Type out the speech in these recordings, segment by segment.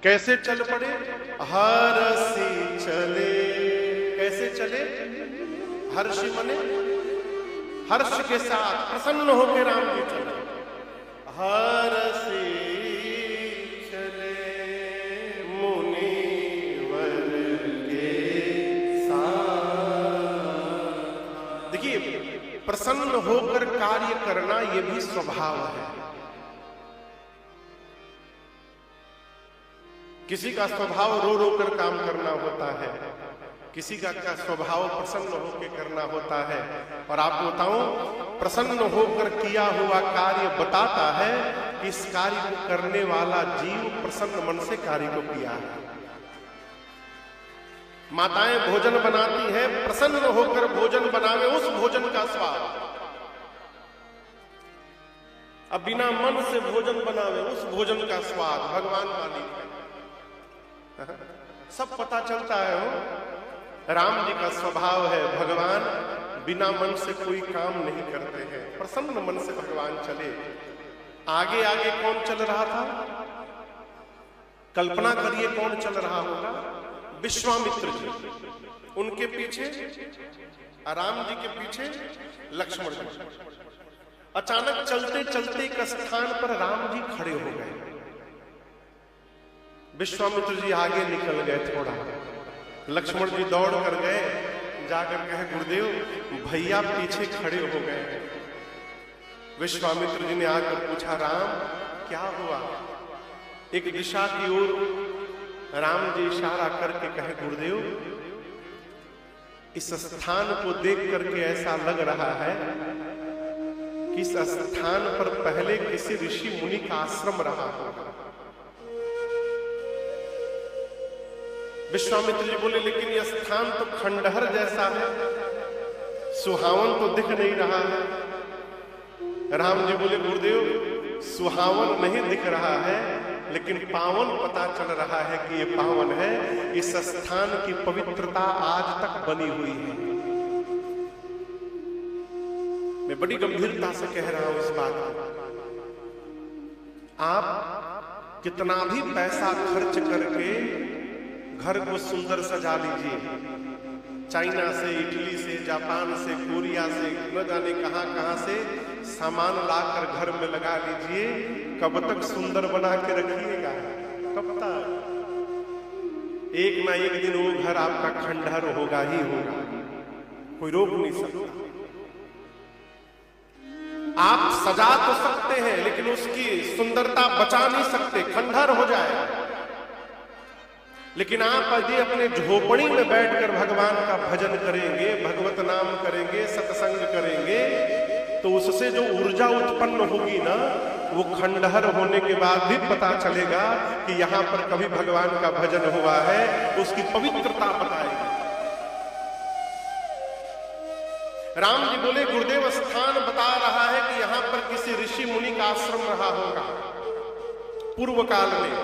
कैसे चल पड़े? हर्षी चले। कैसे चले? हर्षी मने हर्ष के साथ प्रसन्न होकर राम जी चले। हर्षी चले मुनिवर के साथ। देखिए, प्रसन्न होकर कार्य करना यह भी स्वभाव है। किसी का स्वभाव रो रो कर काम करना होता है, किसी का स्वभाव प्रसन्न होकर करना होता है। और आपको बताऊं, प्रसन्न होकर किया हुआ कार्य बताता है कि इस कार्य को करने वाला जीव प्रसन्न मन से कार्य को किया है। माताएं भोजन बनाती हैं, प्रसन्न होकर भोजन बनावे, उस भोजन का स्वाद। अब बिना मन से भोजन बनावे, उस भोजन का स्वाद भगवान मालिक है। सब पता चलता है। हो राम जी का स्वभाव है, भगवान बिना मन से कोई काम नहीं करते हैं, प्रसन्न मन से भगवान चले। आगे आगे कौन चल रहा था? कल्पना करिए कौन चल रहा होगा? विश्वामित्र जी, उनके पीछे राम जी के पीछे लक्ष्मण जी। अचानक चलते चलते एक स्थान पर राम जी खड़े हो गए। विश्वामित्र जी आगे निकल गए थोड़ा, लक्ष्मण जी दौड़ कर गए, जाकर कहे गुरुदेव भैया पीछे खड़े हो गए। विश्वामित्र जी ने आकर पूछा, राम क्या हुआ? एक दिशा की ओर राम जी इशारा करके कहे, गुरुदेव इस स्थान को देख करके ऐसा लग रहा है कि इस स्थान पर पहले किसी ऋषि मुनि का आश्रम रहा होगा। विश्वामित्र जी बोले, लेकिन यह स्थान तो खंडहर जैसा है, सुहावन तो दिख नहीं रहा है। राम जी बोले, गुरुदेव सुहावन नहीं दिख रहा है, लेकिन पावन पता चल रहा है कि ये पावन है। इस स्थान की पवित्रता आज तक बनी हुई है। मैं बड़ी गंभीरता से कह रहा हूं इस बात को। आप कितना भी पैसा खर्च करके घर को सुंदर सजा लीजिए, चाइना से, इटली से, जापान से, कोरिया से, न जाने कहां कहां से सामान लाकर घर में लगा लीजिए, कब तक सुंदर बना के रखिएगा? कब तक? एक ना एक दिन वो घर आपका खंडहर होगा ही होगा, कोई रोक नहीं सकता। आप सजा तो सकते हैं, लेकिन उसकी सुंदरता बचा नहीं सकते, खंडहर हो जाए। लेकिन आप यदि अपने झोपड़ी में बैठकर भगवान का भजन करेंगे, भगवत नाम करेंगे, सत्संग करेंगे, तो उससे जो ऊर्जा उत्पन्न होगी ना, वो खंडहर होने के बाद भी पता चलेगा कि यहां पर कभी भगवान का भजन हुआ है, उसकी पवित्रता बताएगी। राम जी बोले, गुरुदेव स्थान बता रहा है कि यहां पर किसी ऋषि मुनि का आश्रम रहा होगा पूर्व काल में,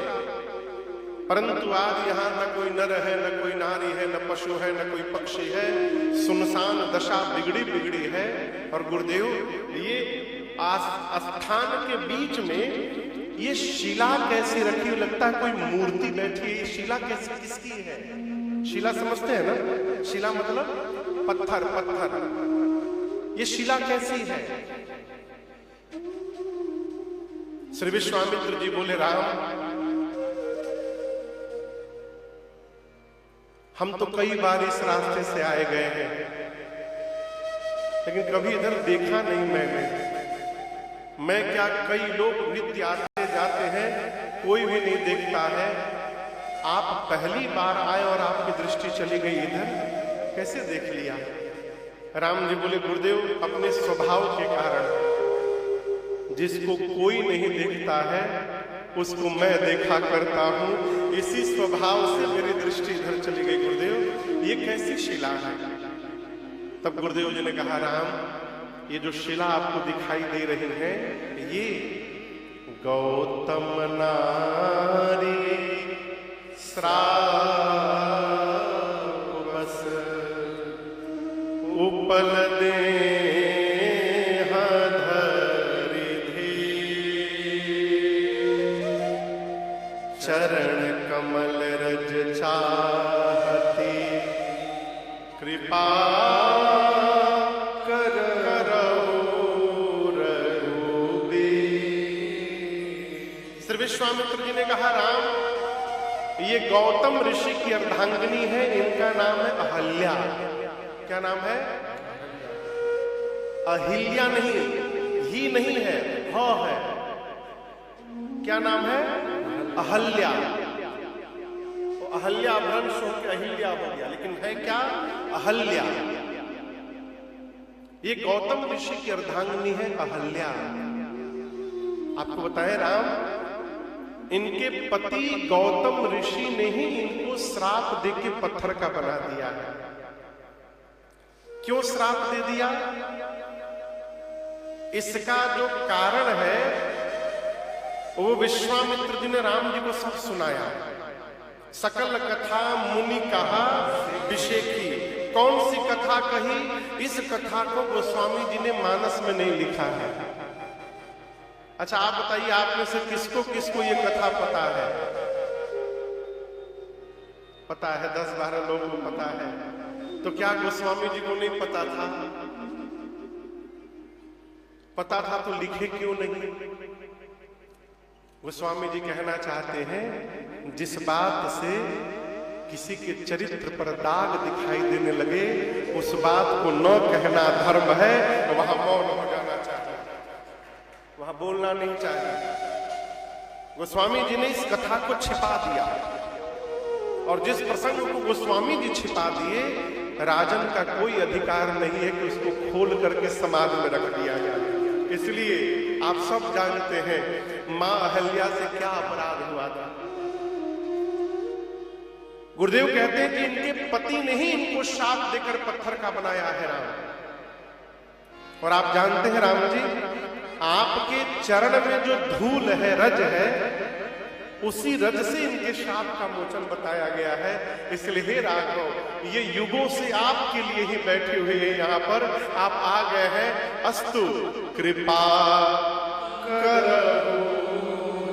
परंतु आज यहां न कोई नर है, न कोई नारी है, न पशु है, न कोई पक्षी है, सुनसान दशा बिगड़ी बिगड़ी है। और गुरुदेव ये स्थान के बीच में ये शिला कैसी रखी? लगता है कोई मूर्ति बैठी है। ये शिला कैसी किसकी है? शिला समझते हैं ना? शिला मतलब पत्थर, पत्थर। ये शिला कैसी है? श्री विश्वामित्र जी बोले, राम हम तो कई बार इस रास्ते से आए गए हैं, लेकिन कभी इधर देखा नहीं मैंने। मैं क्या, कई लोग नित्य आते जाते हैं, कोई भी नहीं देखता है। आप पहली बार आए और आपकी दृष्टि चली गई इधर, कैसे देख लिया? राम जी बोले, गुरुदेव अपने स्वभाव के कारण जिसको कोई नहीं देखता है उसको मैं देखा करता हूं, इसी स्वभाव से मेरी दृष्टि इधर चली गई। गुरुदेव ये कैसी शिला है? तब गुरुदेव जी ने कहा, राम ये जो शिला आपको दिखाई दे रही है, ये गौतम नारी श्राप बस उपल दे चरण कमल रज चाहती, कृपा करो रघुबीर। श्री विश्वामित्र जी ने कहा, राम ये गौतम ऋषि की अर्धांगिनी है, इनका नाम है अहल्या। क्या नाम है? अहिल्या नहीं, ही नहीं है, ह है। क्या नाम है? अहल्या। तो अहल्या भ्रंश होकर अहिल्या हो गया, लेकिन है क्या? अहल्या। ये गौतम ऋषि की अर्धांगिनी है अहल्या। आपको बताएं, राम इनके पति गौतम ऋषि ने ही इनको श्राप देके पत्थर का बना दिया है। क्यों श्राप दे दिया? इसका जो कारण है वो विश्वामित्र जी ने राम जी को सब सुनाया। सकल कथा मुनि कहा विषेखी। कौन सी कथा कही? इस कथा को गोस्वामी जी ने मानस में नहीं लिखा है। अच्छा आप बताइए, आप में से किसको किसको ये कथा पता है? पता है? 10-12 लोगों को पता है। तो क्या गोस्वामी जी को नहीं पता था? पता था तो लिखे क्यों नहीं? गोस्वामी जी कहना चाहते हैं, जिस बात से किसी के चरित्र पर दाग दिखाई देने लगे उस बात को न कहना धर्म है, वहां मौन हो जाना चाहिए, वहां बोलना नहीं चाहिए। गोस्वामी जी ने इस कथा को छिपा दिया, और जिस प्रसंग को गोस्वामी जी छिपा दिए, राजन का कोई अधिकार नहीं है कि उसको खोल करके समाज में रख दिया जाए। इसलिए आप सब जानते हैं मां अहल्या से क्या अपराध हुआ था। गुरुदेव कहते हैं कि इनके पति ने ही इनको शाप देकर पत्थर का बनाया है राम। और आप जानते हैं राम जी, आपके चरण में जो धूल है, रज है, उसी रज से इनके शाप का मोचन बताया गया है। इसलिए हे राघव, ये युगों से आपके लिए ही बैठे हुए हैं यहाँ पर, आप आ गए हैं। अस्तु कृपा करो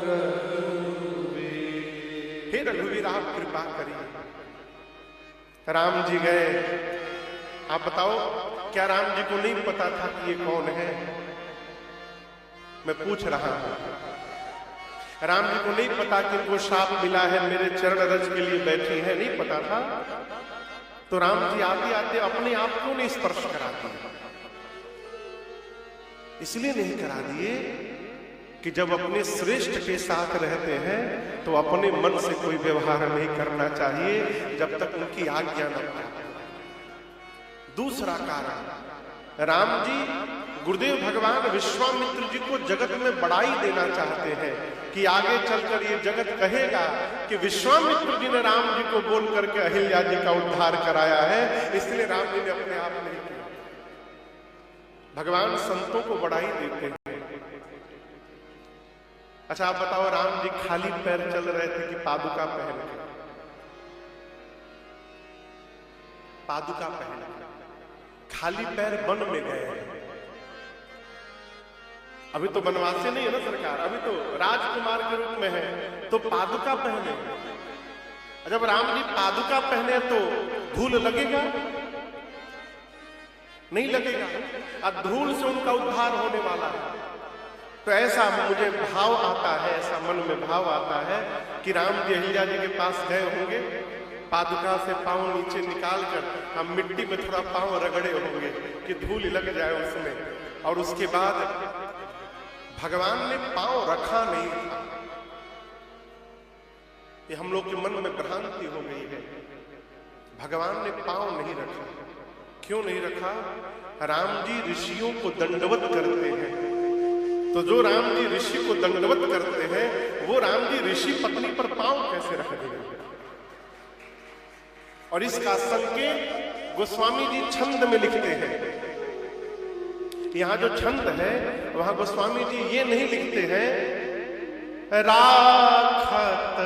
रघुवीर। हे रघुवीर, आप कृपा करिए। राम जी गए। आप बताओ, क्या राम जी को नहीं पता था कि ये कौन है? मैं पूछ रहा हूं। राम जी को नहीं पता कि इनको शाप मिला है, मेरे चरण रज के लिए बैठी है? नहीं पता था। तो राम जी आते आते अपने आप को नहीं स्पर्श करा दिए। इसलिए नहीं करा दिए कि जब अपने श्रेष्ठ के साथ रहते हैं तो अपने मन से कोई व्यवहार नहीं करना चाहिए जब तक उनकी आज्ञा न हो। दूसरा कारण, राम जी गुरुदेव भगवान विश्वामित्र जी को जगत में बड़ाई देना चाहते हैं कि आगे चलकर ये जगत कहेगा कि विश्वामित्र जी ने राम जी को बोल करके अहिल्या जी का उद्धार कराया है। इसलिए राम जी ने अपने आप नहीं किया। भगवान संतों को बड़ाई देते हैं। अच्छा आप बताओ, राम जी खाली पैर चल रहे थे कि पादुका पहन के? पादुका पहन के खाली पैर वन में गए। अभी तो बनवासी नहीं है ना सरकार, अभी तो राजकुमार के रूप में है, तो पादुका पहने। जब राम जी पादुका पहने तो धूल लगेगा? नहीं लगेगा। अब धूल से उनका उद्धार होने वाला है। तो ऐसा मुझे भाव आता है, ऐसा मन में भाव आता है कि राम जी अहिल्या जी के पास गए होंगे, पादुका से पांव नीचे निकाल कर हम मिट्टी में थोड़ा पांव रगड़े होंगे कि धूल लग जाए उसमें, और उसके बाद भगवान ने पांव रखा नहीं था। ये हम लोग के मन में भ्रांति हो गई है। भगवान ने पांव नहीं रखा। क्यों नहीं रखा? राम जी ऋषियों को दंडवत करते हैं, तो जो राम जी ऋषि को दंडवत करते हैं वो राम जी ऋषि पत्नी पर पांव कैसे रख देंगे? और इसका संकेत गोस्वामी जी छंद में लिखते हैं। यहां जो छंद है वहां गोस्वामी जी ये नहीं लिखते हैं राखत